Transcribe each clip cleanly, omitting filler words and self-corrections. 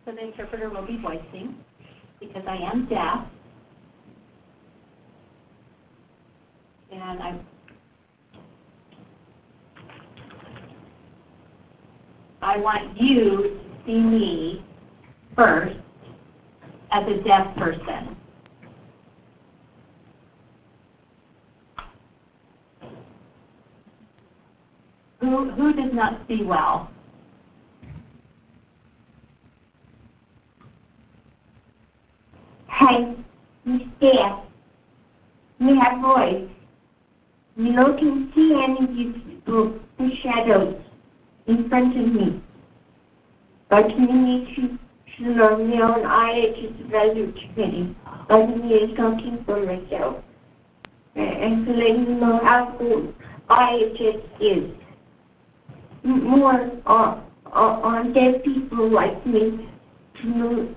So the interpreter will be voicing, because I am deaf. And I want you to see me first as a deaf person. Who does not see well? Hi, Miss deaf. You have voice. You can see any of the shadows in front of me. But you need to learn me on IH's evaluating. But me is talking for myself. And to let you know how good IHS is. More on deaf people like me to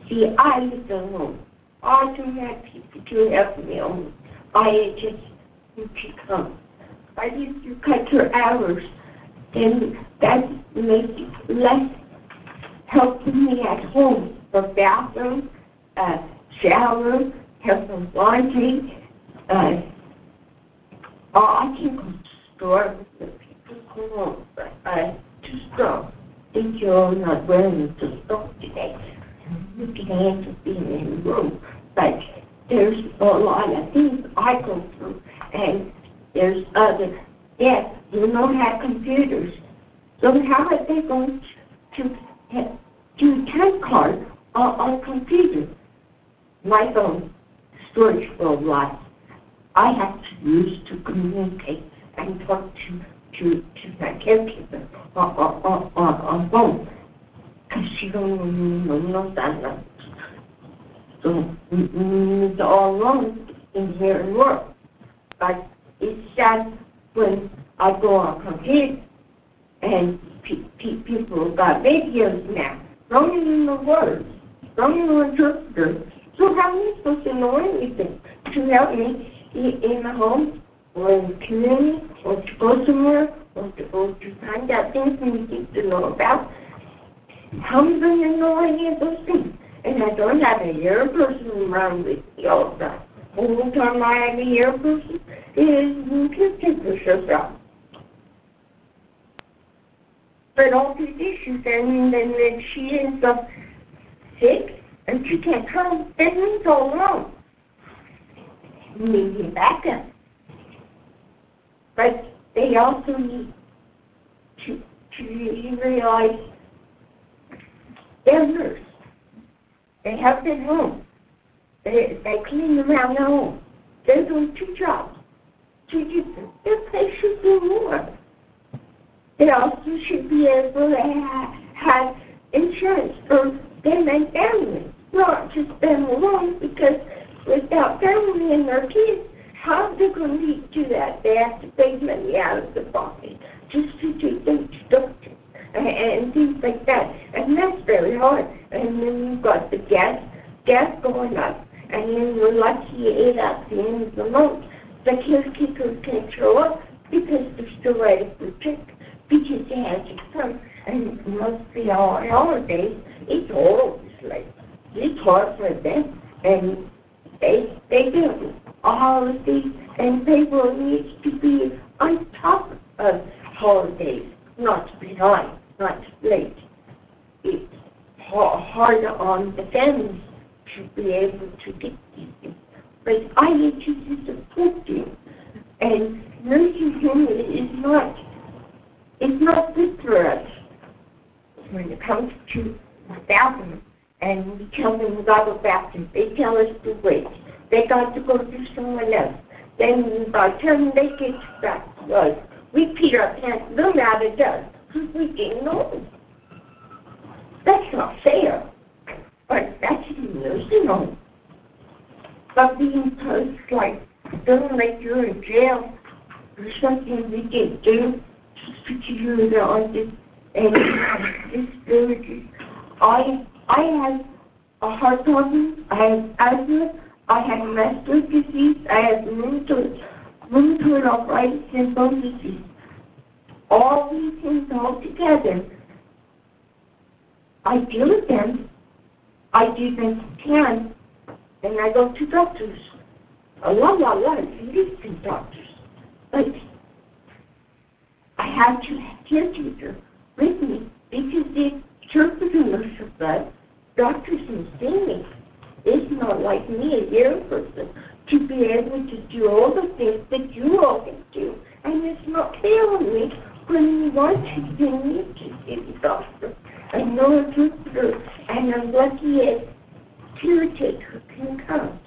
see I live alone. I don't have people to help me on IHS when she comes. I used to cut her hours, and that makes it less help for me at home. The bathroom, shower, help with laundry. I can go to the store with the people come home, but I just don't think you're not willing to stop today. You can answer being in the room, but there's a lot of things I go through, and there's other deaf who don't have computers. So how are they going to do time card on computer? My phone storage full of lots. I have to use to communicate and talk to my caregiver on phone, because she don't know that. So it's all wrong in here and work. But it's sad when I go on computer and people got videos now, don't even know words, don't even know interpreter. So how am I supposed to know anything to help me in the home or in the community or to go somewhere or to find out things we need to know about? How am I going to know any of those things? And I don't have a ear person around with me all the time. The only time I have a ear person is when caregiver shows up. But all these issues, and then when she ends up sick and she can't come, then it's all wrong. We need backup. But they also need to realize they're nurse. They help at home. They clean around the home. They're doing 2 jobs. 2 different. Their pay should be more. They also should be able to have insurance for them and family, not just them alone, because without family and their kids, how are they going to do that? They have to pay money out of the pocket just to do things, doctors, and things like that. And that's very hard. And then you've got the gas going up. And then you're lucky you ate at the end of the month. The caretakers can't show up because they're still ready for check because they had to come. And mostly all holidays, it's always late. It's hard for them. And they do holidays, and payroll needs to be on top of holidays, not behind, not late. It's hard on the families to be able to get these things. But I need to support you. And nursing home is not good for us when it comes to the bathroom. And we tell them we got to go bathroom. They tell us to wait. They got to go do someone else. Then by the time they get back to us, we pee our pants, them out of dust, because we didn't know. That's not fair. But that's in a nursing home. But being told, like, don't like you're in jail or something we can do, particularly on this disabilities. I have a heart problem, I have asthma, I have muscular disease, I have rheumatoid arthritis and bone disease. All these things all together I deal with them. I do best I can, and I go to doctors. A lot of listen doctors. But I have to have caretaker with me because the interpreter nurse of doctors can see me. It's not like me, a young person, to be able to do all the things that you all can do. And it's not fair on me when you want to send me to see the doctor. I know a interpreter, and I'm lucky as caretaker can come.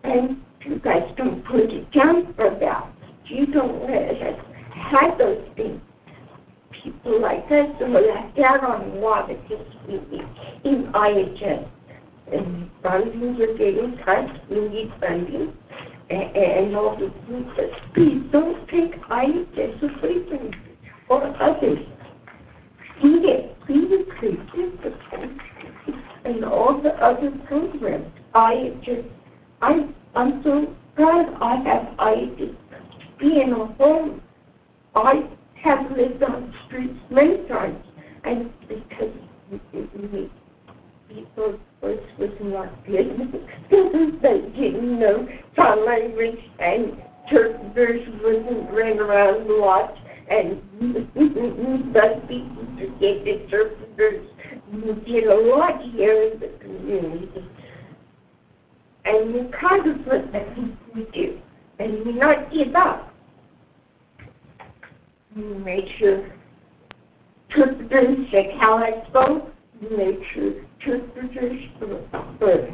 And you guys don't put it down for that. You don't let us have those things. People like us are left out on a lot of things we need in IHS. And funding are getting cut, we need funding, and all the things. But please don't take IHS away from you or others. Feed it, please increase it, and all the other programs. I'm so proud I have IHS to be in a home. I have lived on streets many times, and because people's voice was not good, they didn't know sign language, and interpreters wasn't ran around a lot, and but people to get interpreters did a lot here in the community. And we kind of what the people do, and we not give up. We make sure interpreters check how I spoke. We make sure interpreters for CERT,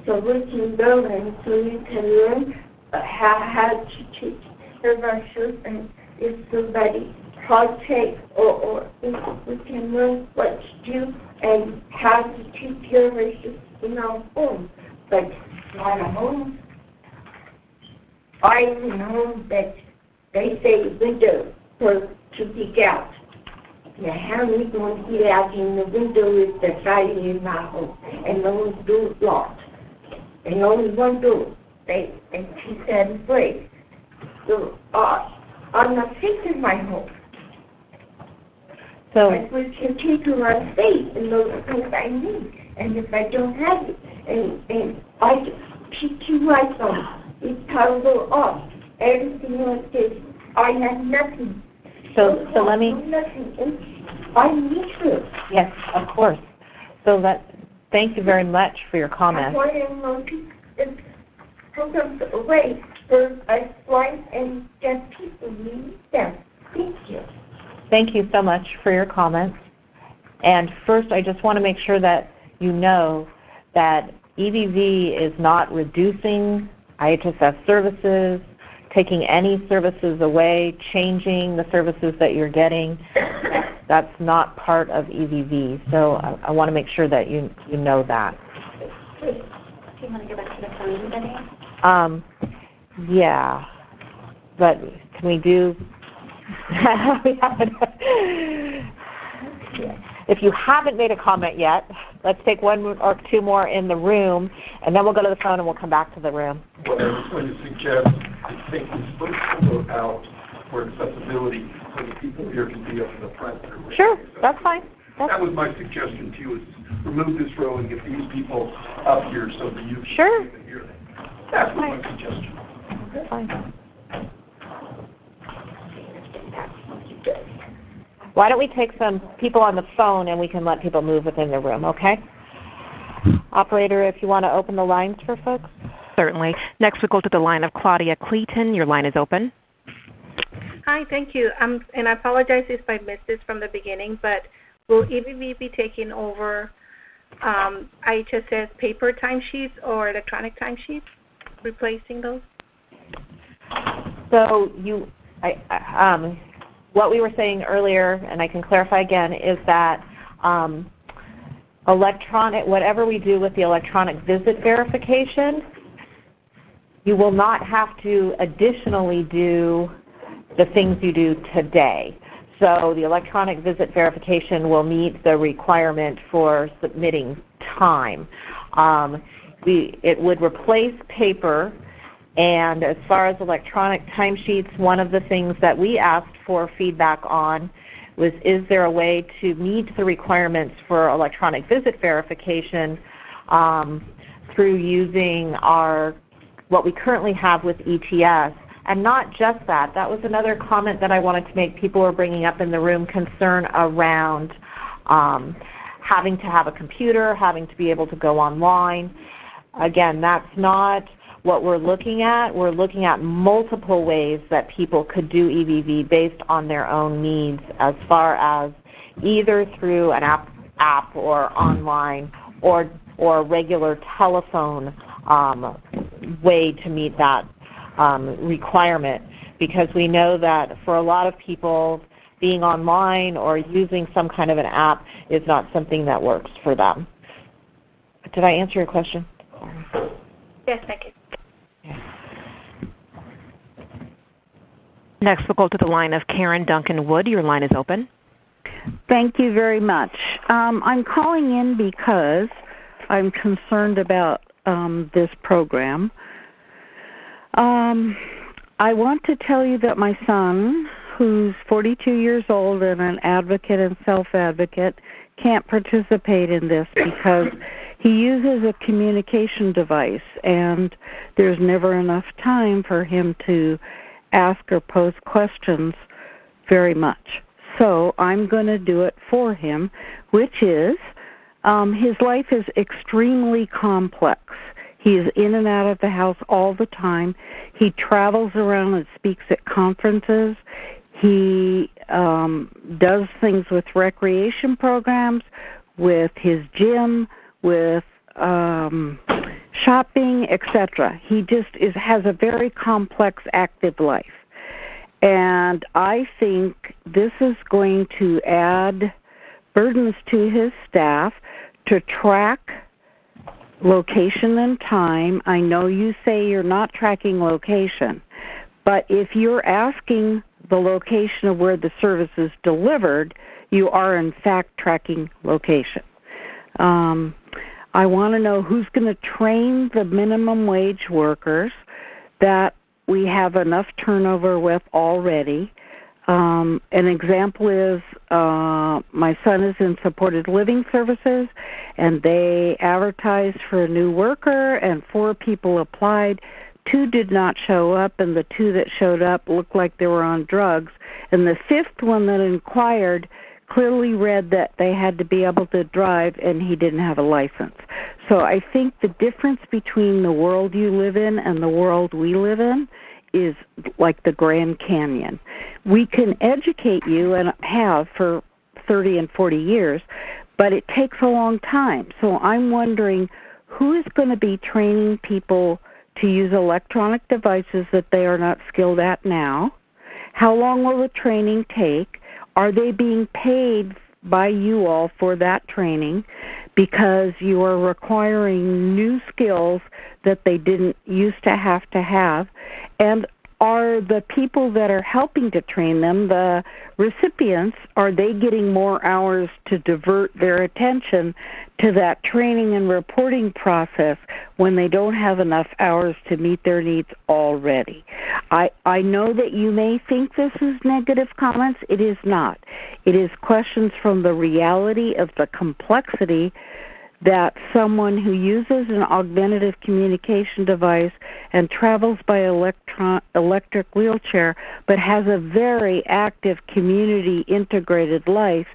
so we can go and so you can learn how to take care of our children. If somebody partake or if we can learn what to do and how to take care of our children in our home. But not a home. I know that they say window to peek out. Now, how are we going to get out in the window if they're fighting in my home and the whole door locked? And only one door. And she said, "Afraid." So I'm not safe in my home. So I can take her on faith and those things I need. And if I don't have it, and I keep two lights on, it's toggle off. Everything like this, I have nothing. So let me. Nothing. I need her. Yes, of course. So thank you very much for your comments. I want to know programs away for us blind and deaf people. We need them. Thank you. Thank you so much for your comments. And first, I just want to make sure that you know that EVV is not reducing IHSS services, taking any services away, changing the services that you're getting. That's not part of EVV. So I want to make sure that you know that. Do you want to go back to the phone, Betty? Yeah. But can we do... If you haven't made a comment yet, let's take one or two more in the room, and then we'll go to the phone and we'll come back to the room. What I was going to suggest is take this photo out for accessibility so that people here can be up in the front. Sure, that's fine. That was my suggestion to you, is remove this row and get these people up here so that you can hear them. That was my suggestion. That's fine. Why don't we take some people on the phone and we can let people move within the room, okay? Operator, if you want to open the lines for folks. Certainly. Next we'll go to the line of Claudia Clayton. Your line is open. Hi, thank you. And I apologize if I missed this from the beginning, but will EVV be taking over IHSS paper timesheets or electronic timesheets, replacing those? So what we were saying earlier, and I can clarify again, is that whatever we do with the electronic visit verification, you will not have to additionally do the things you do today. So the electronic visit verification will meet the requirement for submitting time. It would replace paper. And as far as electronic timesheets, one of the things that we asked for feedback on was, is there a way to meet the requirements for electronic visit verification through using what we currently have with ETS? And not just that. That was another comment that I wanted to make. People were bringing up in the room concern around having to have a computer, having to be able to go online. Again, that's not what we're looking at. We're looking at multiple ways that people could do EVV based on their own needs, as far as either through an app or online or regular telephone way to meet that requirement, because we know that for a lot of people, being online or using some kind of an app is not something that works for them. Did I answer your question? Yes, thank you. Next, we'll go to the line of Karen Duncan-Wood. Your line is open. Thank you very much. I'm calling in because I'm concerned about this program. I want to tell you that my son, who's 42 years old and an advocate and self-advocate, can't participate in this because he uses a communication device, and there's never enough time for him to ask or pose questions very much. So I'm going to do it for him, which is his life is extremely complex. He is in and out of the house all the time. He travels around and speaks at conferences. He does things with recreation programs, with his gym, with shopping, etc. He just has a very complex, active life. And I think this is going to add burdens to his staff to track location and time. I know you say you're not tracking location, but if you're asking the location of where the service is delivered, you are in fact tracking location. I want to know who's going to train the minimum wage workers that we have enough turnover with already. An example is my son is in supported living services, and they advertised for a new worker, and 4 people applied. 2 did not show up, and the 2 that showed up looked like they were on drugs. And the 5th one that inquired clearly read that they had to be able to drive, and he didn't have a license. So I think the difference between the world you live in and the world we live in is like the Grand Canyon. We can educate you, and have for 30 and 40 years, but it takes a long time. So I'm wondering who is going to be training people to use electronic devices that they are not skilled at now? How long will the training take? Are they being paid by you all for that training, because you are requiring new skills that they didn't used to have? And are the people that are helping to train them, the recipients, are they getting more hours to divert their attention to that training and reporting process when they don't have enough hours to meet their needs already? I know that you may think this is negative comments. It is not. It is questions from the reality of the complexity that someone who uses an augmentative communication device and travels by electric wheelchair but has a very active community integrated life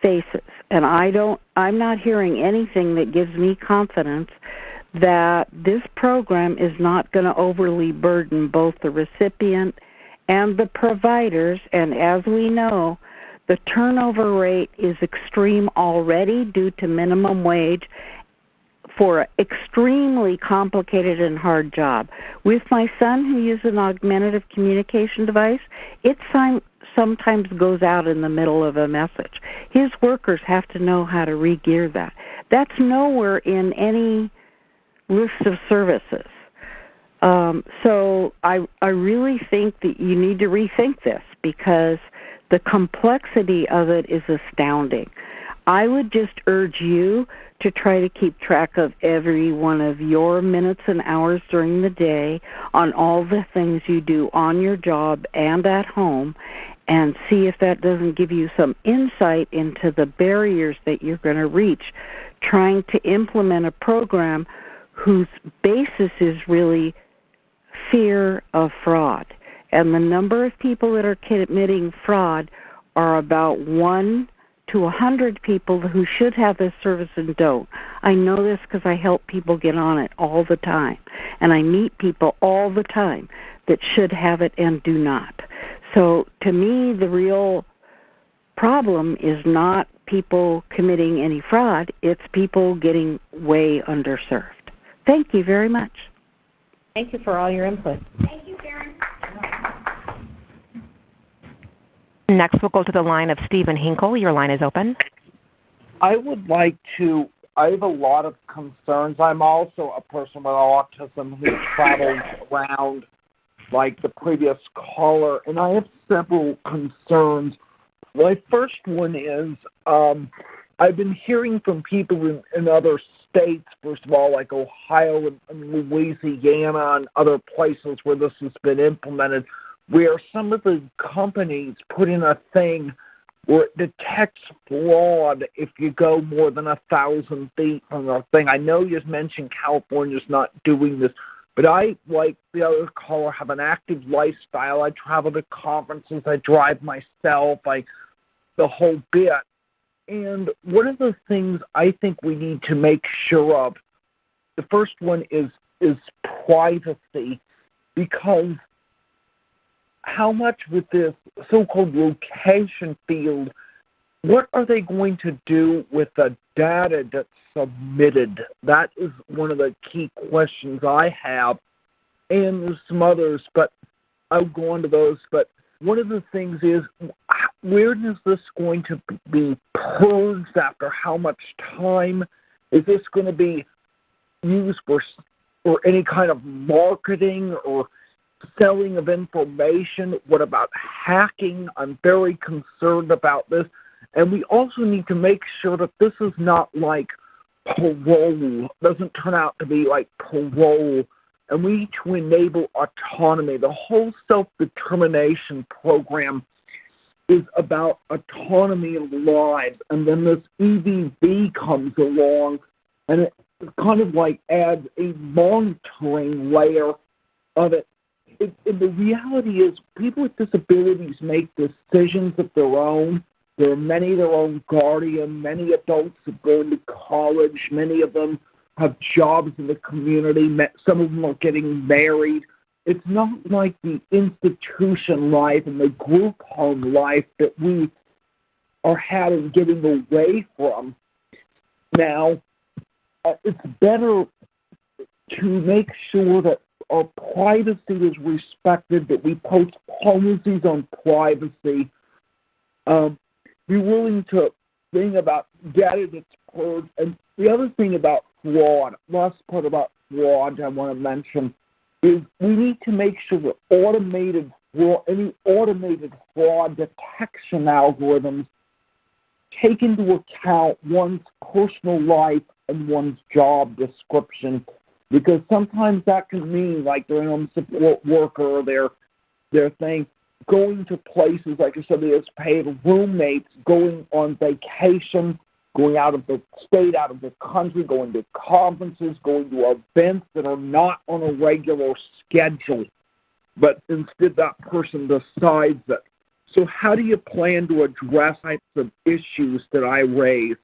faces. And I'm not hearing anything that gives me confidence that this program is not going to overly burden both the recipient and the providers. And as we know, the turnover rate is extreme already due to minimum wage for an extremely complicated and hard job. With my son, who uses an augmentative communication device, it sometimes goes out in the middle of a message. His workers have to know how to re-gear that. That's nowhere in any list of services. So I really think that you need to rethink this, because the complexity of it is astounding. I would just urge you to try to keep track of every one of your minutes and hours during the day on all the things you do on your job and at home, and see if that doesn't give you some insight into the barriers that you're going to reach trying to implement a program whose basis is really fear of fraud. And the number of people that are committing fraud are about 1 to 100 people who should have this service and don't. I know this because I help people get on it all the time. And I meet people all the time that should have it and do not. So to me, the real problem is not people committing any fraud. It's people getting way underserved. Thank you very much. Thank you for all your input. Thank you, Karen. Next, we'll go to the line of Stephen Hinkle. Your line is open. I have a lot of concerns. I'm also a person with autism who travels around like the previous caller, and I have several concerns. My first one is I've been hearing from people in other states, first of all, like Ohio and Louisiana and other places where this has been implemented, where some of the companies put in a thing where it detects fraud if you go more than 1,000 feet from the thing. I know you mentioned California's not doing this, but I, like the other caller, have an active lifestyle. I travel to conferences. I drive myself. The whole bit. And one of the things I think we need to make sure of, the first one is privacy, because how much with this so-called location field, what are they going to do with the data that's submitted? That is one of the key questions I have, and there's some others, but I'll go on to those. But one of the things is, where is this going to be purged after how much time? Is this going to be used for any kind of marketing or selling of information? What about hacking? I'm very concerned about this. And we also need to make sure that this is not like parole, doesn't turn out to be like parole. And we need to enable autonomy. The whole self-determination program is about autonomy of lives. And then this EVV comes along, and it kind of like adds a monitoring layer of it. The reality is people with disabilities make decisions of their own. There are many of their own guardian. Many adults have gone to college. Many of them have jobs in the community. Some of them are getting married. It's not like the institution life and the group home life that we are getting away from. Now, it's better to make sure that our privacy is respected, that we post policies on privacy, be willing to think about data that's purged. And the other thing about fraud, last part about fraud I want to mention, is we need to make sure that any automated fraud detection algorithms take into account one's personal life and one's job description, because sometimes that can mean, like their home support worker or their thing, going to places, like I said, there's paid roommates, going on vacation, going out of the state, out of the country, going to conferences, going to events that are not on a regular schedule, but instead that person decides it. So how do you plan to address types of issues that I raised?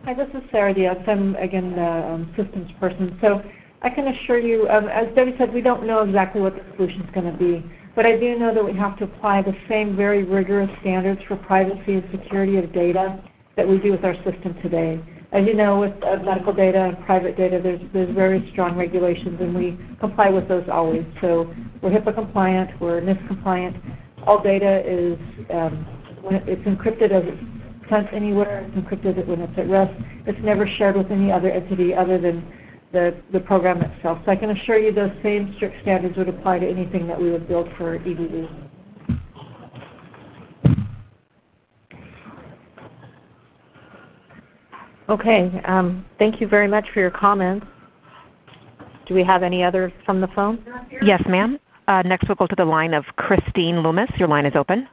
Hi, this is Sarah Diaz. I'm, again, the systems person. So I can assure you, as Debbie said, we don't know exactly what the solution is going to be. But I do know that we have to apply the same very rigorous standards for privacy and security of data that we do with our system today. As you know, with medical data and private data, there's very strong regulations, and we comply with those always. So we're HIPAA compliant, we're NIST compliant. All data is, when it's encrypted as it's sent anywhere, it's encrypted when it's at rest. It's never shared with any other entity other than the program itself. So I can assure you those same strict standards would apply to anything that we would build for EVV. Okay, thank you very much for your comments. Do we have any others from the phone? Yes, ma'am. Next we'll go to the line of Christine Loomis. Your line is open.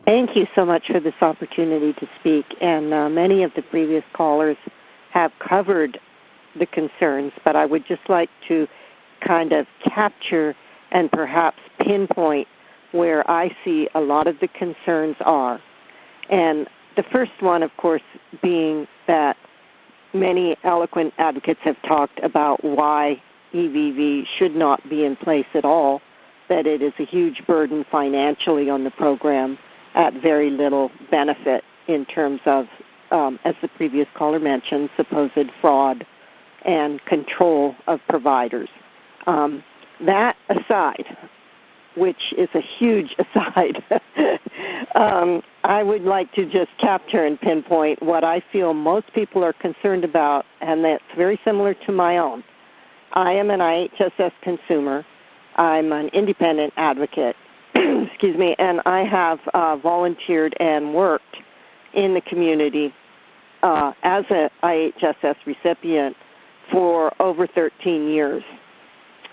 Thank you so much for this opportunity to speak. And many of the previous callers have covered the concerns, but I would just like to kind of capture and perhaps pinpoint where I see a lot of the concerns are. And the first one, of course, being that many eloquent advocates have talked about why EVV should not be in place at all, that it is a huge burden financially on the program at very little benefit in terms of, as the previous caller mentioned, supposed fraud and control of providers. That aside, which is a huge aside, I would like to just capture and pinpoint what I feel most people are concerned about, and that's very similar to my own. I am an IHSS consumer. I'm an independent advocate, excuse me, and I have volunteered and worked in the community as an IHSS recipient for over 13 years.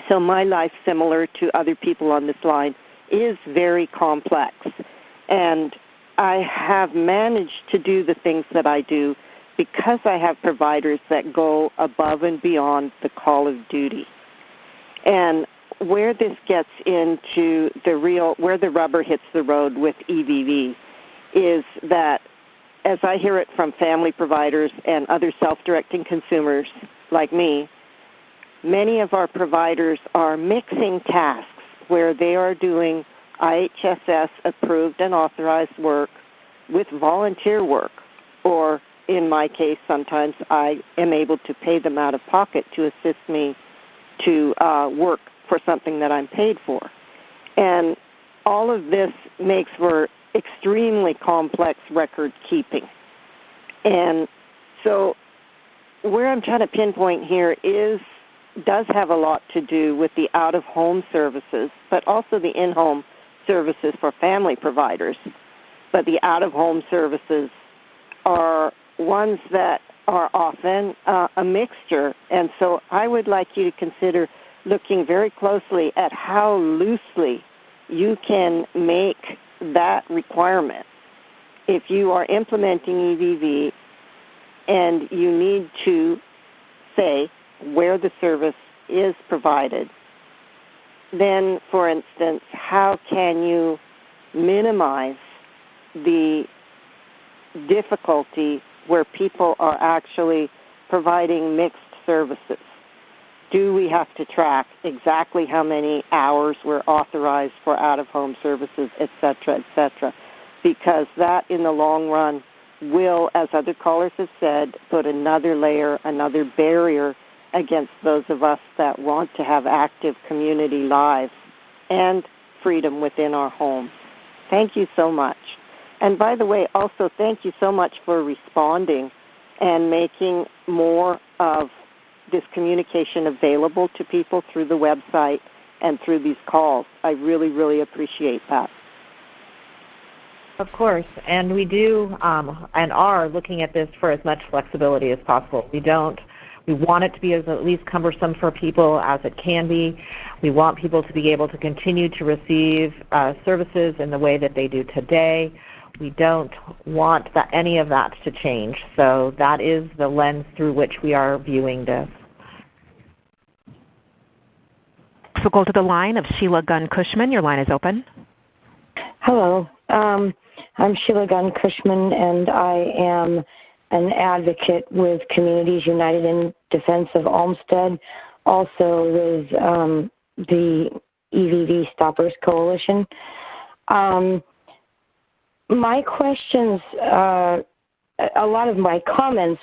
So my life, similar to other people on this line, is very complex. And I have managed to do the things that I do because I have providers that go above and beyond the call of duty. And where this gets into where the rubber hits the road with EVV is that, as I hear it from family providers and other self-directing consumers like me, many of our providers are mixing tasks where they are doing IHSS-approved and authorized work with volunteer work, or in my case, sometimes I am able to pay them out of pocket to assist me to work for something that I'm paid for. And all of this makes for extremely complex record keeping. And so where I'm trying to pinpoint here does have a lot to do with the out-of-home services, but also the in-home services for family providers. But the out-of-home services are ones that are often a mixture. And so I would like you to consider looking very closely at how loosely you can make that requirement. If you are implementing EVV and you need to say where the service is provided, then, for instance, how can you minimize the difficulty where people are actually providing mixed services? Do we have to track exactly how many hours we're authorized for out-of-home services, et cetera, because that in the long run will, as other callers have said, put another layer, another barrier against those of us that want to have active community lives and freedom within our homes. Thank you so much. And by the way, also thank you so much for responding and making more of this communication available to people through the website and through these calls. I really, really appreciate that. Of course, and we do and are looking at this for as much flexibility as possible. We want it to be as at least cumbersome for people as it can be. We want people to be able to continue to receive services in the way that they do today. We don't want any of that to change. So that is the lens through which we are viewing this. So we'll go to the line of Sheila Gunn-Cushman. Your line is open. Hello. I'm Sheila Gunn-Cushman, and I am an advocate with Communities United in Defense of Olmsted, also with the EVV Stoppers Coalition. My questions, a lot of my comments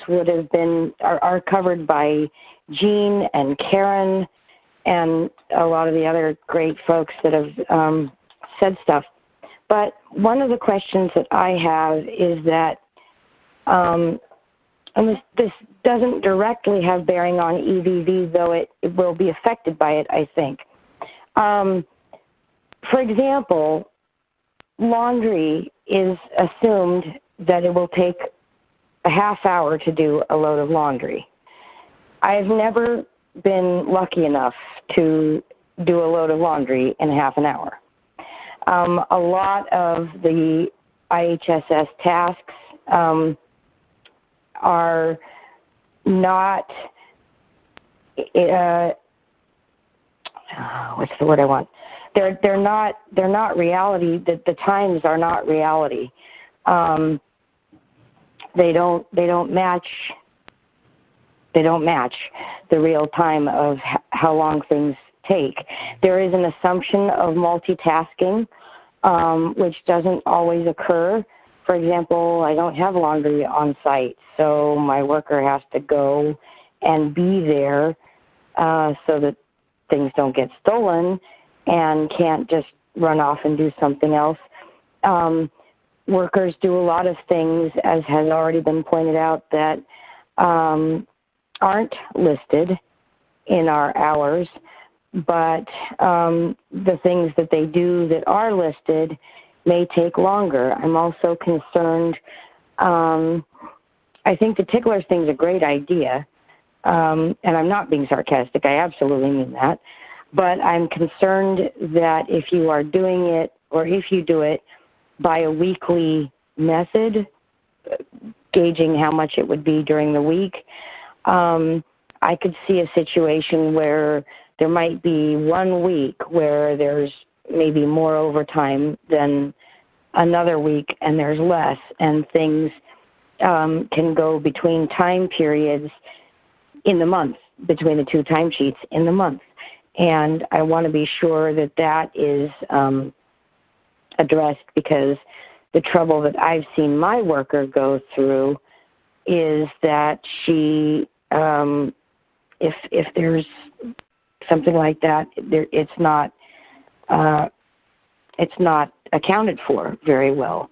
are covered by Jean and Karen and a lot of the other great folks that have said stuff. But one of the questions that I have is that, and this doesn't directly have bearing on EVV, though it will be affected by it, I think. For example, laundry is assumed that it will take a half hour to do a load of laundry. I've never been lucky enough to do a load of laundry in half an hour. A lot of the IHSS tasks are not, what's the word I want? They're not reality. The times are not reality. They don't match the real time of how long things take. There is an assumption of multitasking, which doesn't always occur. For example, I don't have laundry on site, so my worker has to go and be there so that things don't get stolen and can't just run off and do something else. Workers do a lot of things, as has already been pointed out, that aren't listed in our hours, but the things that they do that are listed may take longer. I'm also concerned, I think the ticklers thing is a great idea, and I'm not being sarcastic, I absolutely mean that, but I'm concerned that if you are doing it, or if you do it by a weekly method, gauging how much it would be during the week, I could see a situation where there might be 1 week where there's maybe more overtime than another week and there's less, and things can go between time periods in the month, between the two timesheets in the month. And I want to be sure that that is addressed, because the trouble that I've seen my worker go through is that she, if there's something like that, it's not accounted for very well.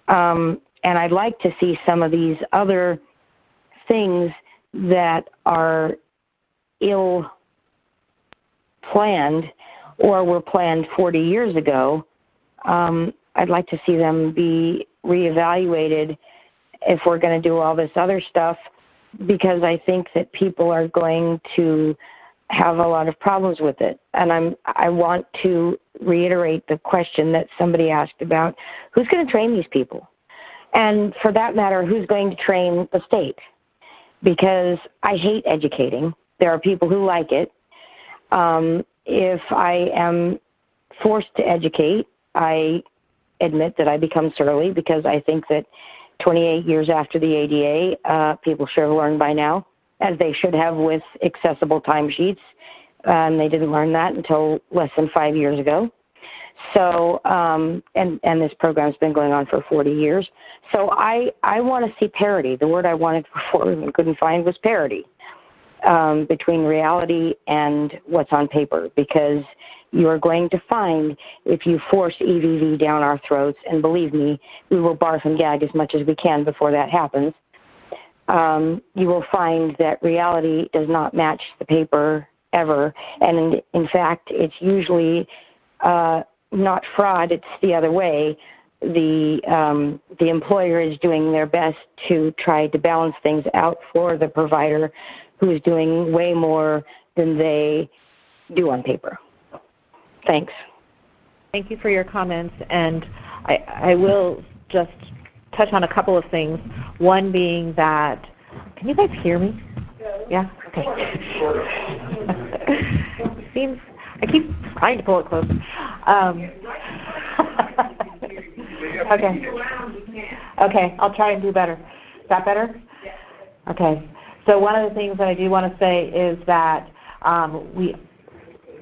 And I'd like to see some of these other things that are ill-planned or were planned 40 years ago. I'd like to see them be reevaluated if we're going to do all this other stuff, because I think that people are going to have a lot of problems with it. And I want to reiterate the question that somebody asked about who's going to train these people? And for that matter, who's going to train the state? Because I hate educating. There are people who like it. If I am forced to educate, I admit that I become surly, because I think that 28 years after the ADA, people should have learned by now, as they should have with accessible timesheets. They didn't learn that until less than 5 years ago. So, and this program's been going on for 40 years. So I want to see parity. The word I wanted before and couldn't find was parity between reality and what's on paper, because you are going to find, if you force EVV down our throats, and believe me, we will barf and gag as much as we can before that happens, you will find that reality does not match the paper ever. And in fact, it's usually not fraud, it's the other way. The employer is doing their best to try to balance things out for the provider, who is doing way more than they do on paper. Thanks. Thank you for your comments, and I will just touch on a couple of things. One being that, can you guys hear me? Yeah? Okay. Seems, I keep trying to pull it close. Okay, I'll try and do better. Is that better? Okay. So one of the things that I do want to say is that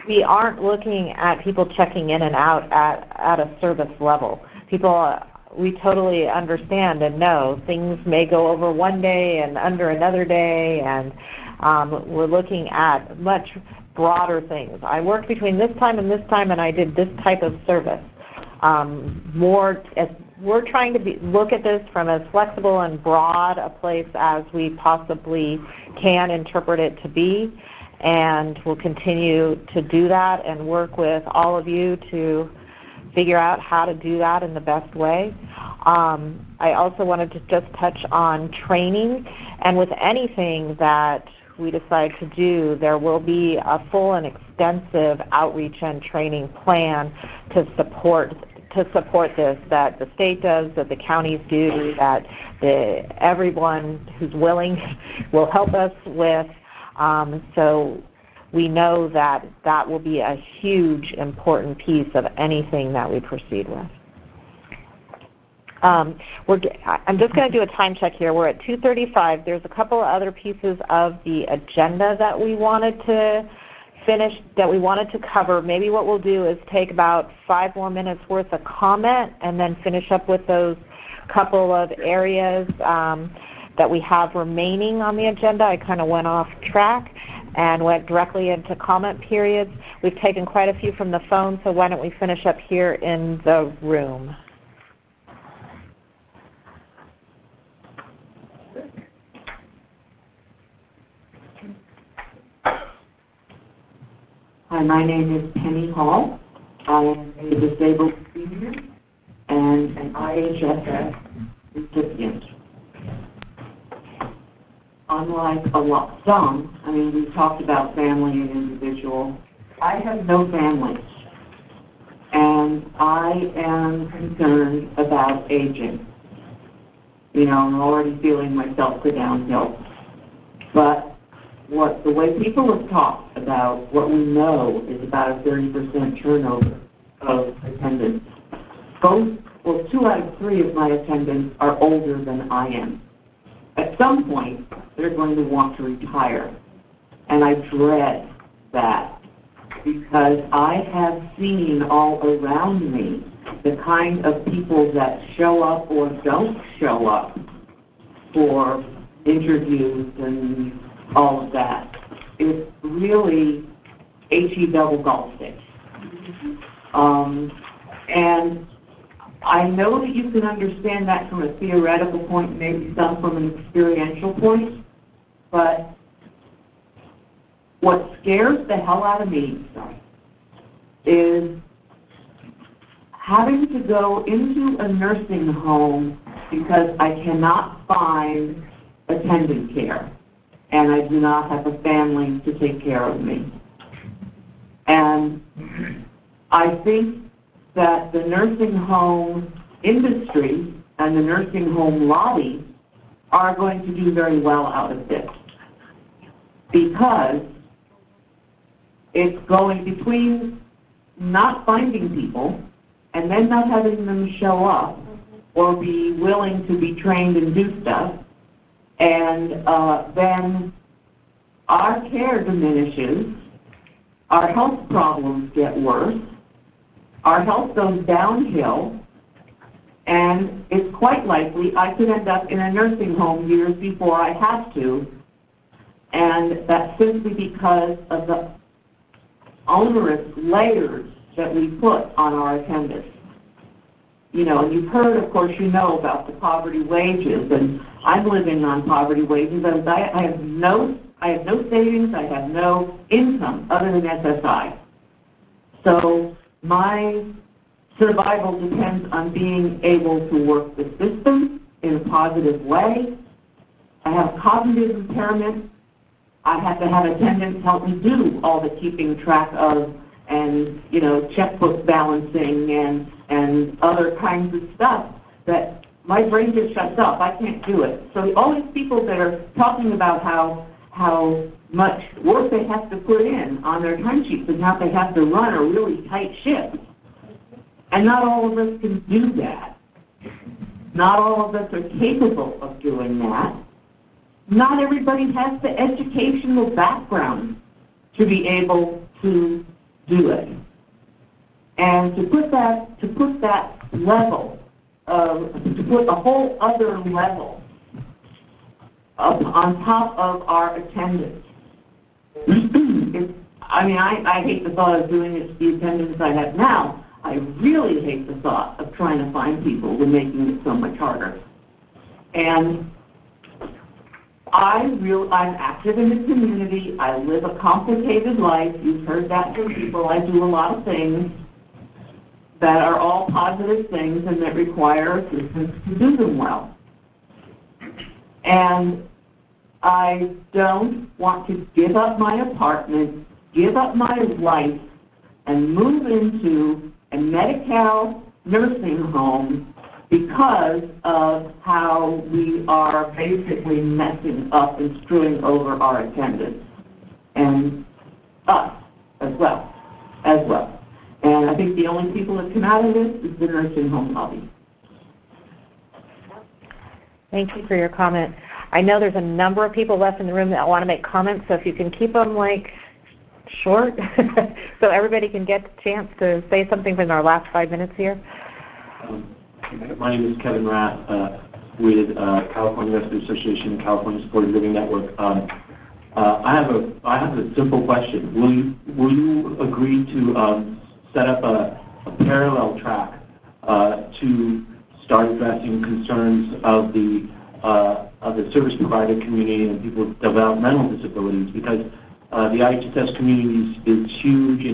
we aren't looking at people checking in and out at a service level. People, we totally understand and know things may go over one day and under another day, and we're looking at much broader things. I worked between this time, and I did this type of service. We're trying to look at this from as flexible and broad a place as we possibly can interpret it to be, and we'll continue to do that and work with all of you to figure out how to do that in the best way. I also wanted to just touch on training, and with anything that we decide to do, there will be a full and extensive outreach and training plan to support this, that the state does, that the counties do, that everyone who's willing will help us with. So we know that that will be a huge, important piece of anything that we proceed with. I'm just going to do a time check here. We're at 2:35. There's a couple of other pieces of the agenda that we wanted to finish, that we wanted to cover. Maybe what we'll do is take about 5 more minutes worth of comment and then finish up with those couple of areas that we have remaining on the agenda. I kind of went off track and went directly into comment periods. We've taken quite a few from the phone, so why don't we finish up here in the room. Hi, my name is Penny Hall. I am a disabled senior and an IHSS recipient. Unlike we talked about family and individual. I have no family, and I am concerned about aging. I'm already feeling myself go downhill. But the way people have talked about what we know is about a 30% turnover of attendants. 2 out of 3 of my attendants are older than I am. At some point, they're going to want to retire. And I dread that because I have seen all around me the kind of people that show up or don't show up for interviews and all of that. It's really HE double golf sticks. And I know that you can understand that from a theoretical point, maybe some from an experiential point, but what scares the hell out of me is having to go into a nursing home because I cannot find attendant care and I do not have a family to take care of me. And I think that the nursing home industry and the nursing home lobby are going to do very well out of this, because it's going between not finding people and then not having them show up or be willing to be trained and do stuff, and then our care diminishes, our health problems get worse, our health goes downhill, and it's quite likely I could end up in a nursing home years before I have to, and that's simply because of the onerous layers that we put on our attendants. And you've heard, of course, about the poverty wages, and I'm living on poverty wages. I have no savings, I have no income other than SSI. So my survival depends on being able to work the system in a positive way. I have cognitive impairment. I have to have attendants help me do all the keeping track of and, checkbook balancing and other kinds of stuff that my brain just shuts up. I can't do it. So all these people that are talking about how much work they have to put in on their timesheets and how they have to run a really tight ship. And not all of us can do that. Not all of us are capable of doing that. Not everybody has the educational background to be able to do it. And to put a whole other level up on top of our attendance. I hate the thought of doing it to the attendance I have now. I really hate the thought of trying to find people and making it so much harder. And I'm active in the community. I live a complicated life. You've heard that from people. I do a lot of things that are all positive things and that require assistance to do them well. And I don't want to give up my apartment, give up my life, and move into a Medi-Cal nursing home because of how we are basically messing up and screwing over our attendants and us as well. And I think the only people that come out of this is the nursing home lobby. Thank you for your comment. I know there's a number of people left in the room that want to make comments, so if you can keep them short so everybody can get the chance to say something in our last 5 minutes here. My name is Kevin Rath with California Resident Association and California Supported Living Network. I have a simple question. Will you agree to set up a parallel track to start addressing concerns of the service provider community and people with developmental disabilities? Because the IHSS community is huge,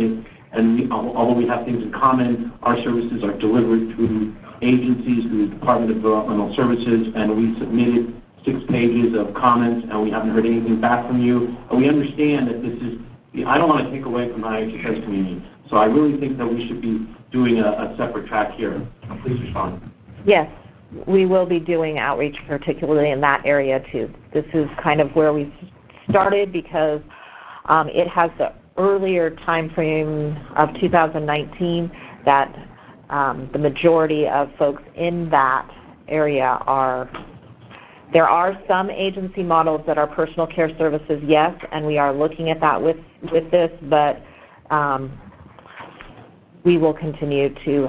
and although we have things in common, our services are delivered through agencies, through the Department of Developmental Services, and we submitted 6 pages of comments, and we haven't heard anything back from you. And we understand that this is, I don't want to take away from the IHSS community, so I really think that we should be doing a separate track here. Please respond. Yes, we will be doing outreach, particularly in that area too. This is kind of where we started because it has the earlier time frame of 2019 that the majority of folks in that area there are some agency models that are personal care services, yes, and we are looking at that with this, but we will continue to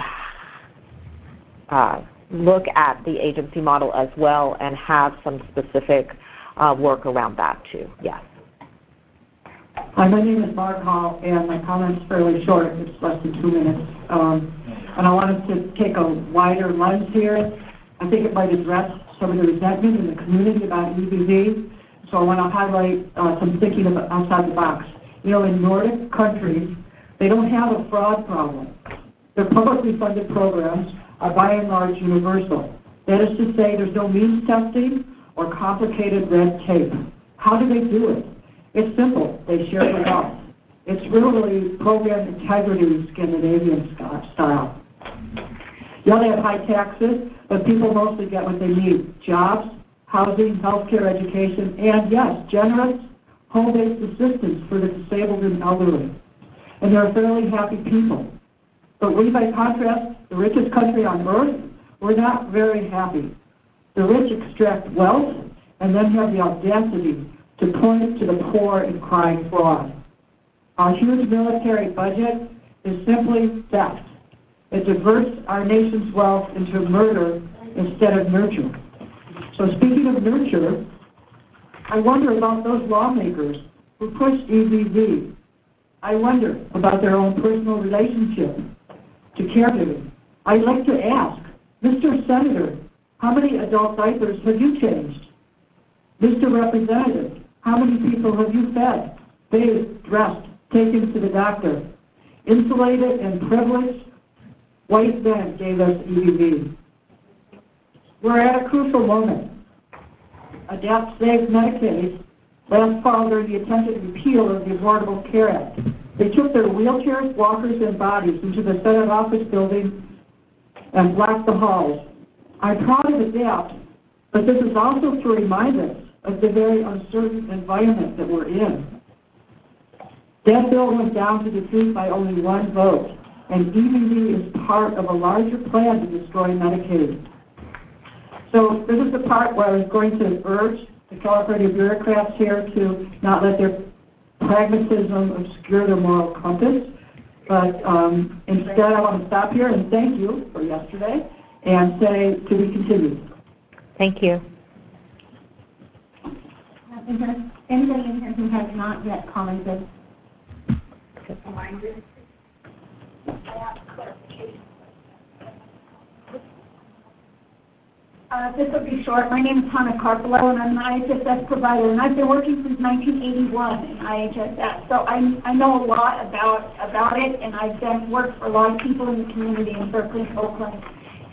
look at the agency model as well and have some specific work around that too, yes. Hi, my name is Mark Hall, and my comment's fairly short. It's less than 2 minutes. And I wanted to take a wider lens here. I think it might address some of the resentment in the community about EVV. So I want to highlight some thinking outside the box. You know, in Nordic countries, they don't have a fraud problem. Their publicly funded programs are by and large universal. That is to say, there's no means testing or complicated red tape. How do they do it? It's simple. They share the wealth. It's really program integrity, Scandinavian style. Yeah, they have high taxes, but people mostly get what they need. Jobs, housing, healthcare, education, and yes, generous home-based assistance for the disabled and elderly. And they're fairly happy people. But we, by contrast, the richest country on earth, we're not very happy. The rich extract wealth and then have the audacity to point to the poor and cry fraud. Our huge military budget is simply theft. It diverts our nation's wealth into murder instead of nurture. So speaking of nurture, I wonder about those lawmakers who pushed EVV. I wonder about their own personal relationship to caregiving. I'd like to ask, Mr. Senator, how many adult diapers have you changed? Mr. Representative, how many people have you fed, bathed, dressed, taken to the doctor? Insulated and privileged, white men gave us EVV. We're at a crucial moment. ADAPT saved Medicaid last fall during the attempted repeal of the Affordable Care Act. They took their wheelchairs, walkers, and bodies into the Senate office building and blocked the halls. I'm proud of ADAPT, but this is also to remind us of the very uncertain environment that we're in. That bill went down to defeat by only 1 vote, and EVV is part of a larger plan to destroy Medicaid. So this is the part where I was going to urge the California bureaucrats here to not let their pragmatism obscure their moral compass. But instead, I want to stop here and thank you for yesterday and say to be continued. Thank you. Anybody in here who has not yet commented? This will be short. My name is Hannah Carpolo, and I'm an IHSS provider, and I've been working since 1981 in IHSS. So I know a lot about it, and I've worked for a lot of people in the community in Berkeley and Oakland.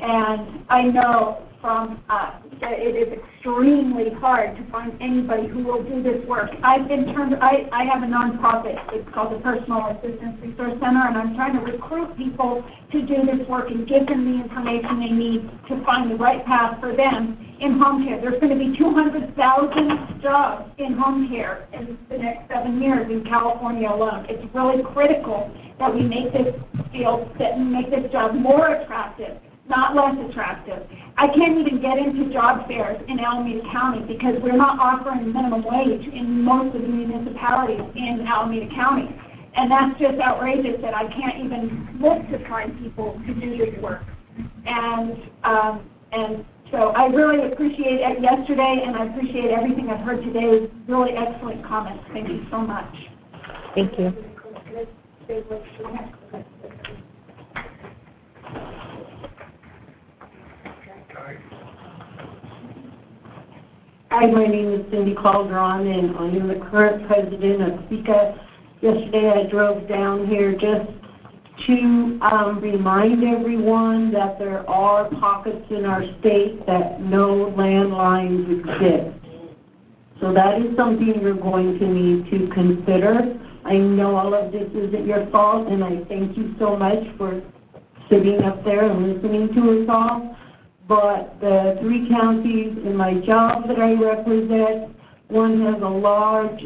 And I know from us. It is extremely hard to find anybody who will do this work. I have a nonprofit. It's called the Personal Assistance Resource Center, and I'm trying to recruit people to do this work and give them the information they need to find the right path for them in home care. There's going to be 200,000 jobs in home care in the next 7 years in California alone. It's really critical that we make this field, that we make this job more attractive, not less attractive. I can't even get into job fairs in Alameda County because we're not offering minimum wage in most of the municipalities in Alameda County. And that's just outrageous that I can't even look to find people to do this work. And so I really appreciate it yesterday, and I appreciate everything I've heard today. Really excellent comments. Thank you so much. Thank you. Hi, my name is Cindy Calderon, and I am the current president of SICA. Yesterday I drove down here just to remind everyone that there are pockets in our state that no landlines exist. So that is something you're going to need to consider. I know all of this isn't your fault, and I thank you so much for sitting up there and listening to us all. But the 3 counties in my job that I represent, one has a large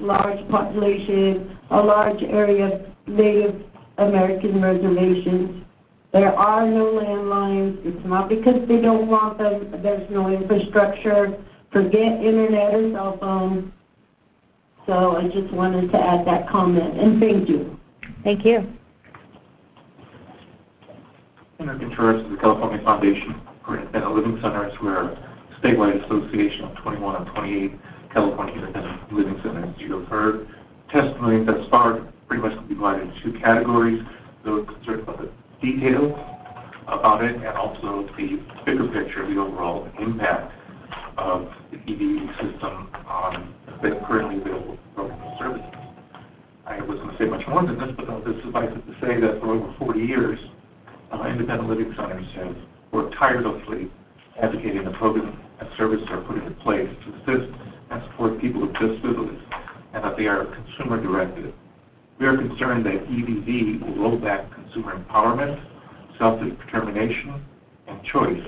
population, a large area of Native American reservations. There are no landlines. It's not because they don't want them. There's no infrastructure. Forget internet or cell phone. So I just wanted to add that comment, and thank you. Thank you. Senator Contreras of the California Foundation for Independent Living Centers. We're a statewide association of 21 of 28 California Independent Living Centers. You have heard testimony thus far pretty much divided into 2 categories. Those concerned about the details about it and also the bigger picture, the overall impact of the EVV system on the currently available programs and services. I was going to say much more than this, but I'll just suffice it to say that for over 40 years, independent living centers have worked tirelessly advocating the programs and services are put into place to assist and support people with disabilities, and that they are consumer-directed. We are concerned that EVV will roll back consumer empowerment, self-determination, and choice,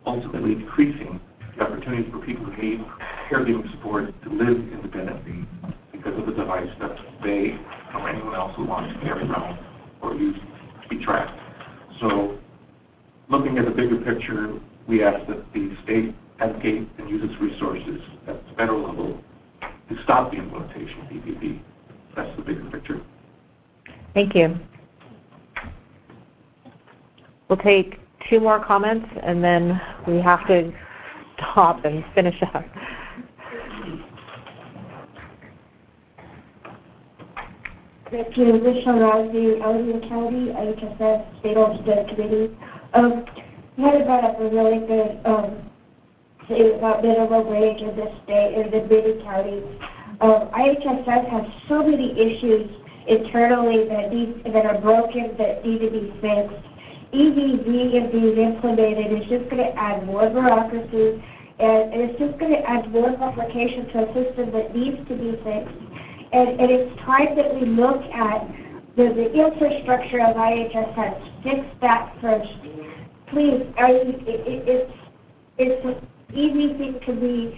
ultimately decreasing the opportunity for people who need caregiving support to live independently because of the device that they or anyone else who wants to carry around or use to be tracked. So, looking at the bigger picture, we ask that the state advocate and use its resources at the federal level to stop the implementation of EVV. That's the bigger picture. Thank you. We'll take 2 more comments, and then we have to stop and finish up. Thank you. Vishal Razi, Alameda County, IHSS, State Legislative Committee. You had brought up a really good thing about minimum wage in this state, in the many counties. IHSS has so many issues internally that are broken, that need to be fixed. EVV, if being implemented, is just going to add more bureaucracy, and it's just going to add more complication to a system that needs to be fixed. And it's time that we look at the infrastructure of IHSS, fix that first. Please, it's an easy thing to be,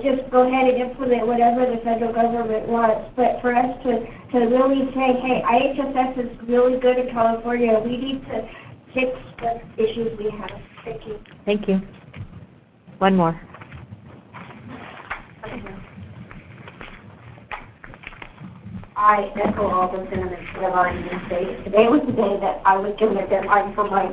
just go ahead and implement whatever the federal government wants. But for us to really say, hey, IHSS is really good in California, we need to fix the issues we have. Thank you. Thank you. One more. I echo all the sentiments that have already been stated. Today was the day that I was given a deadline for my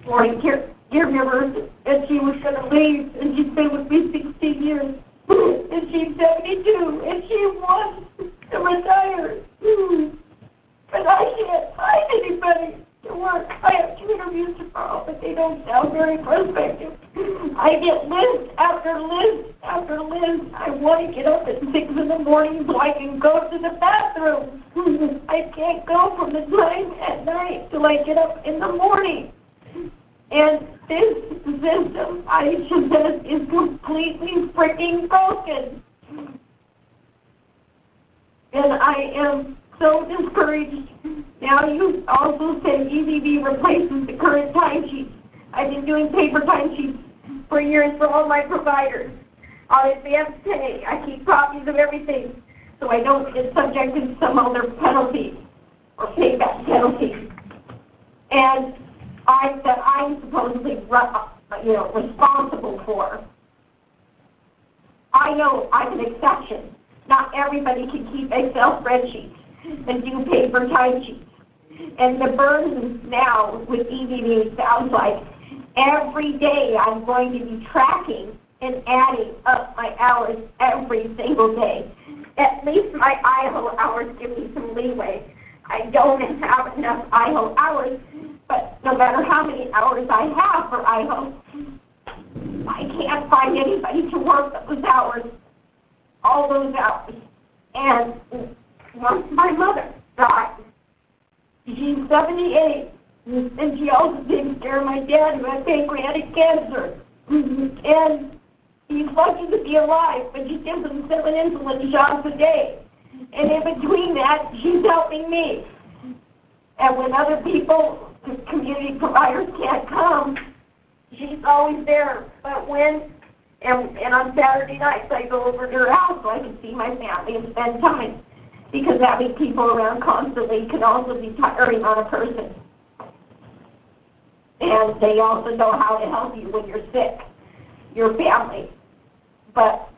caregiver, and she was going to leave, and she's been with me 16 years, and she's 72, and she wants to retire. But I can't find anybody to work. I have 2 interviews tomorrow, but they don't sound very prospective. I get list after list after list. I want to get up at 6 in the morning so I can go to the bathroom. I can't go from the time at night till I get up in the morning. And this system, IHSS, is completely freaking broken. And I am so discouraged. Now you also said EVV replaces the current timesheets. I've been doing paper timesheets for years for all my providers on advanced pay. I keep copies of everything so I don't get subjected to some other penalty or payback penalty. And that I'm supposedly responsible for. I know I'm an exception. Not everybody can keep Excel spreadsheets and do paper timesheets. And the burden now with EVV sounds like every day I'm going to be tracking and adding up my hours every single day. At least my IHO hours give me some leeway. I don't have enough IHO hours, but no matter how many hours I have for IHO, I can't find anybody to work those hours, all those hours. And once my mother died, she's 78, and she also takes care of my dad who had pancreatic cancer. And he's lucky to be alive, but she gives him 7 insulin shots a day. And in between that, she's helping me. And when other people, community providers can't come, she's always there. But when, and on Saturday nights, I go over to her house so I can see my family and spend time. Because having people around constantly can also be tiring on a person. And they also know how to help you when you're sick, your family. But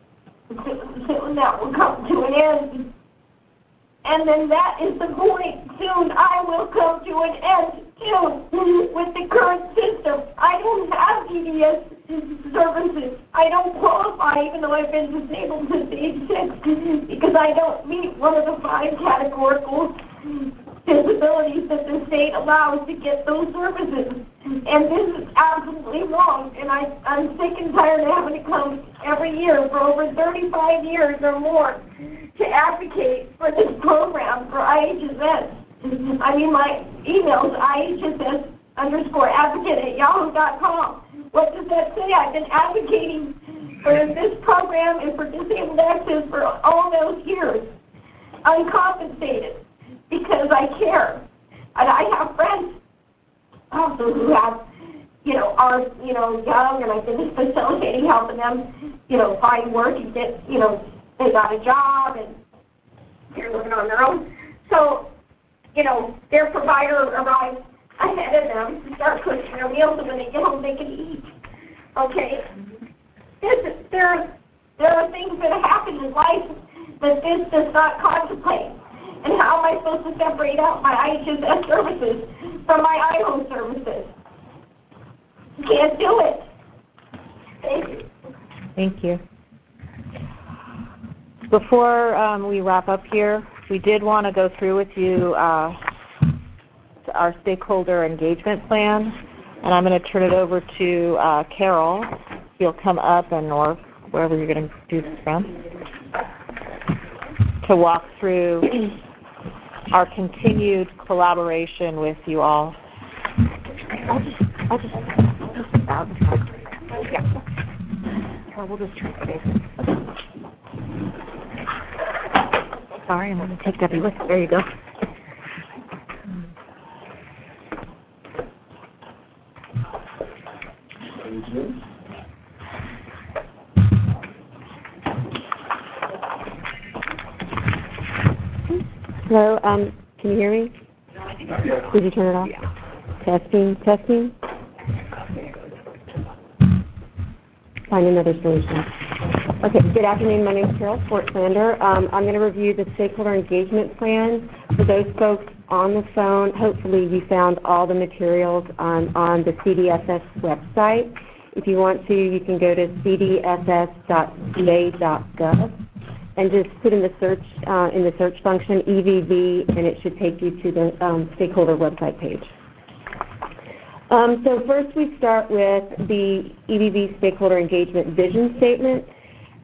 soon that will come to an end. And then that is the point. Soon I will come to an end, too, with the current system. I don't have EDS services. I don't qualify, even though I've been disabled since age 6, because I don't meet one of the 5 categorical disabilities that the state allows to get those services. And this is absolutely wrong. And I'm sick and tired of having to come every year for over 35 years or more to advocate for this program for IHSS. I mean, my email is IHSS_advocate@yahoo.com. What does that say? I've been advocating for this program and for disabled access for all those years, uncompensated, because I care. And I have friends also who have, are, young, and I've been facilitating, helping them, find work and get, they got a job and they're living on their own. So, their provider arrives ahead of them to start cooking their meals, and when they get home, they can eat. Okay? There are things that happen in life that this does not contemplate. And how am I supposed to separate out my IHSS services from my IHO services? Can't do it. Thank you. Thank you. Before we wrap up here, we did want to go through with you our stakeholder engagement plan, and I'm going to turn it over to Carol. You'll come up or wherever you're going to do this from, to walk through our continued collaboration with you all. I'll just post it out. Yeah. Carol, we'll just try to face it. Okay. Sorry, I'm going to take Debbie with me. There you go. Hello, can you hear me? Did you turn it off? Yeah. Testing. Find another solution. Okay, good afternoon. My name is Carol Fortlander. I'm going to review the stakeholder engagement plan. For those folks on the phone, hopefully you found all the materials on the CDSS website. If you want to, you can go to cdss.ca.gov and just put in the search function EVV, and it should take you to the stakeholder website page. So first we start with the EVV stakeholder engagement vision statement,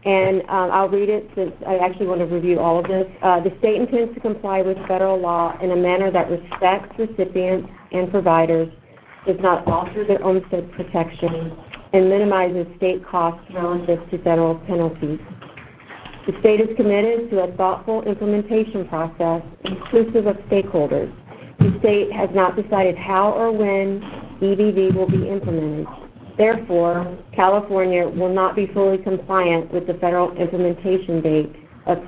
and I'll read it since I actually want to review all of this. The state intends to comply with federal law in a manner that respects recipients and providers, does not alter their homestead protection, and minimizes state costs relative to federal penalties. The state is committed to a thoughtful implementation process inclusive of stakeholders. The state has not decided how or when EVV will be implemented. Therefore, California will not be fully compliant with the federal implementation date of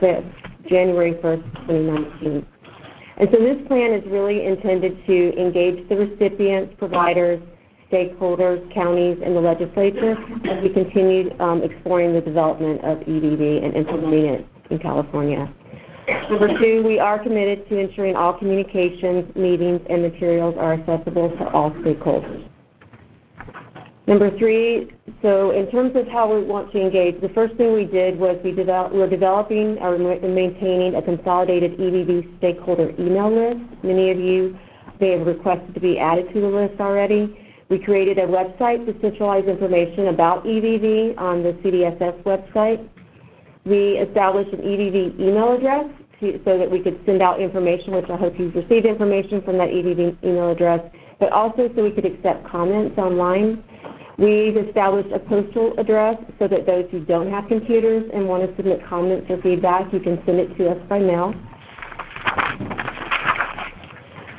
January 1st, 2019. And so this plan is really intended to engage the recipients, providers, stakeholders, counties, and the legislature as we continue exploring the development of EVV and implementing it in California. Number 2, we are committed to ensuring all communications, meetings, and materials are accessible to all stakeholders. Number 3, so in terms of how we want to engage, the first thing we did was we're developing or maintaining a consolidated EVV stakeholder email list. Many of you may have requested to be added to the list already. We created a website to centralize information about EVV on the CDSS website. We established an EVV email address so that we could send out information, which I hope you've received information from that EVV email address, but also so we could accept comments online. We've established a postal address so that those who don't have computers and want to submit comments or feedback, you can send it to us by mail.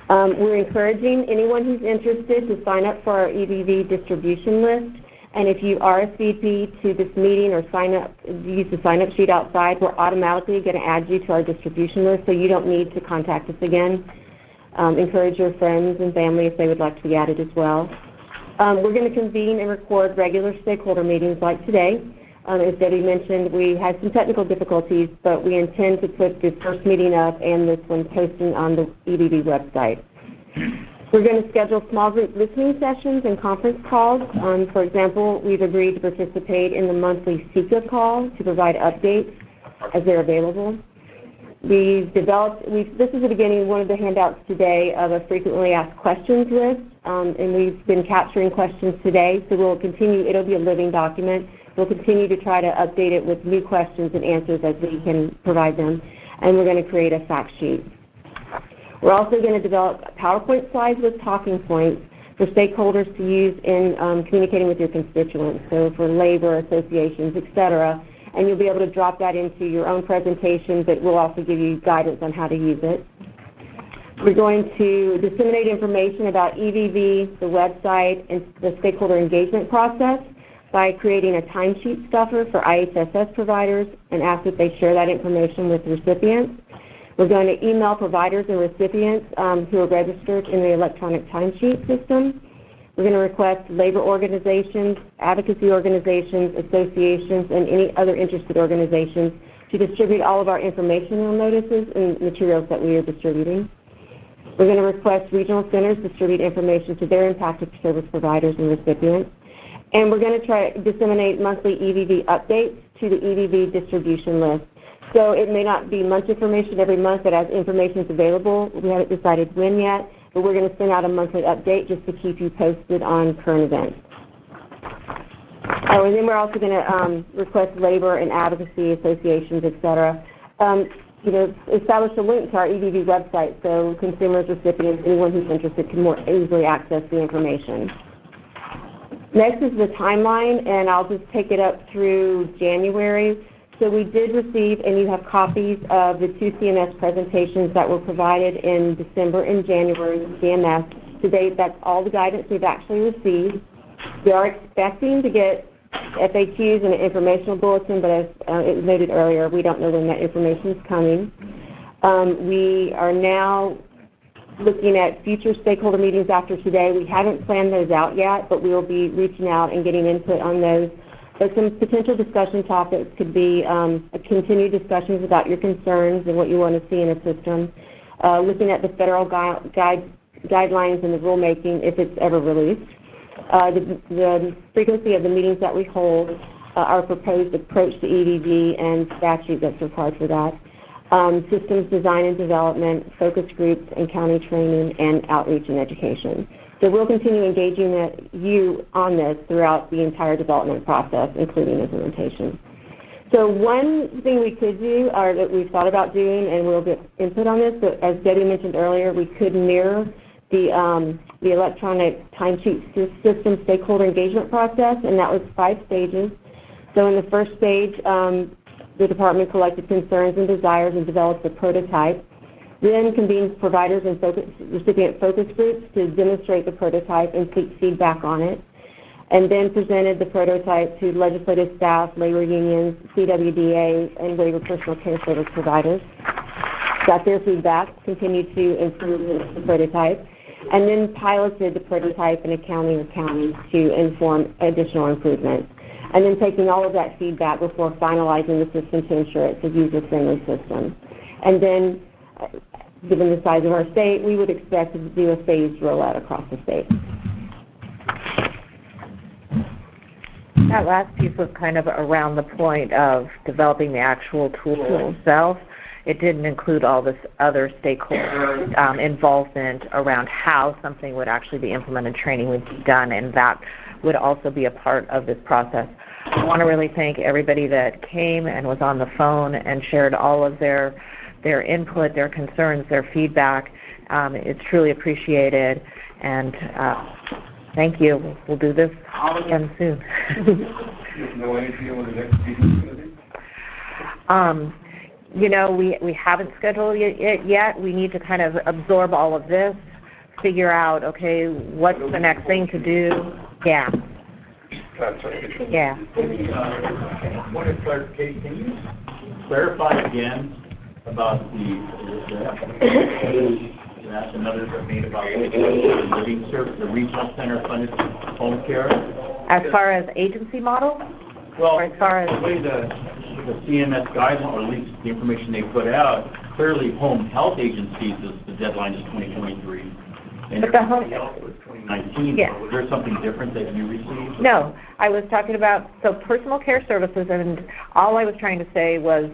We're encouraging anyone who's interested to sign up for our EVV distribution list. And if you RSVP to this meeting or use the sign-up sheet outside, we're automatically going to add you to our distribution list, so you don't need to contact us again. Encourage your friends and family if they would like to be added as well. We're going to convene and record regular stakeholder meetings like today. As Debbie mentioned, we had some technical difficulties, but we intend to put this first meeting up and this one posting on the EVV website. We're going to schedule small group listening sessions and conference calls. For example, we've agreed to participate in the monthly SECA call to provide updates as they're available. This is the beginning of one of the handouts today of a frequently asked questions list, and we've been capturing questions today, so we'll continue. It'll be a living document. We'll continue to try to update it with new questions and answers as we can provide them, and we're going to create a fact sheet. We're also going to develop PowerPoint slides with talking points for stakeholders to use in communicating with your constituents, so for labor, associations, et cetera. And you'll be able to drop that into your own presentation, but we'll also give you guidance on how to use it. We're going to disseminate information about EVV, the website, and the stakeholder engagement process by creating a timesheet stuffer for IHSS providers and ask that they share that information with recipients. We're going to email providers and recipients who are registered in the electronic timesheet system. We're going to request labor organizations, advocacy organizations, associations, and any other interested organizations to distribute all of our informational notices and materials that we are distributing. We're going to request regional centers distribute information to their impacted service providers and recipients. And we're going to try to disseminate monthly EVV updates to the EVV distribution list. So it may not be much information every month, but as information is available, we haven't decided when yet, but we're going to send out a monthly update just to keep you posted on current events. Oh, and then we're also going to request labor and advocacy associations, et cetera, establish a link to our EVV website so consumers, recipients, anyone who's interested can more easily access the information. Next is the timeline, and I'll just take it up through January. So we did receive, and you have copies of the 2 CMS presentations that were provided in December and January with CMS. To date, that's all the guidance we've actually received. We are expecting to get FAQs and an informational bulletin, but as it was noted earlier, we don't know when that information is coming. We are now looking at future stakeholder meetings after today. We haven't planned those out yet, but we will be reaching out and getting input on those. But some potential discussion topics could be continued discussions about your concerns and what you want to see in a system, looking at the federal guidelines and the rulemaking if it's ever released, the frequency of the meetings that we hold, our proposed approach to EVV and statute that's required for that, systems design and development, focus groups, and county training and outreach and education. So we'll continue engaging you on this throughout the entire development process, including implementation. So one thing we could do, or that we've thought about doing, and we'll get input on this, but as Debbie mentioned earlier, we could mirror the the electronic timesheet system stakeholder engagement process, and that was 5 stages. So in the first stage, the department collected concerns and desires and developed a prototype. Then convened providers and recipient focus groups to demonstrate the prototype and seek feedback on it, and then presented the prototype to legislative staff, labor unions, CWDA, and waiver personal care service providers. Got their feedback, continued to improve the prototype, and then piloted the prototype in a county or counties to inform additional improvements. And then taking all of that feedback before finalizing the system to ensure it's a user-friendly system. And then, given the size of our state, we would expect to do a phased rollout across the state. That last piece was kind of around the point of developing the actual tool itself. It didn't include all this other stakeholder involvement around how something would actually be implemented, training would be done, and that would also be a part of this process. I want to really thank everybody that came and was on the phone and shared all of their input, their concerns, their feedback. It's truly appreciated, and thank you. We'll do this all again soon. You know anything when the next meeting is going to be? You know, we haven't scheduled it yet. We need to kind of absorb all of this, figure out, okay, what's the next thing to do. Yeah. Yeah. Point of clarification, can you clarify again about the that and others have made about the living service, the regional center funded home care? As far as agency model? Well, or as far as the way the CMS guideline, or at least the information they put out, clearly home health agencies, the deadline is 2023. And but the home health was 2019. Yeah. So was there something different that you received? No, I was talking about, so personal care services, and all I was trying to say was,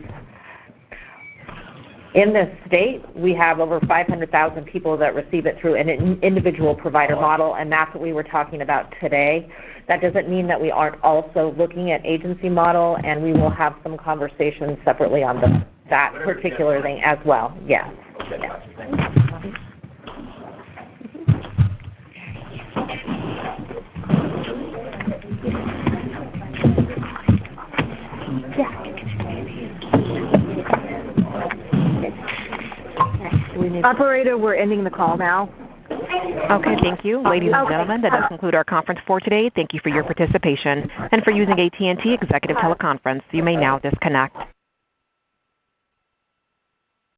in this state, we have over 500,000 people that receive it through an individual provider model, and that's what we were talking about today. That doesn't mean that we aren't also looking at agency model, and we will have some conversations separately on that particular thing as well. Yes. Okay, yeah. gotcha. Thank you. Operator, we're ending the call now. Okay, thank you. Ladies and gentlemen, that does conclude our conference for today. Thank you for your participation and for using AT&T Executive Teleconference. You may now disconnect.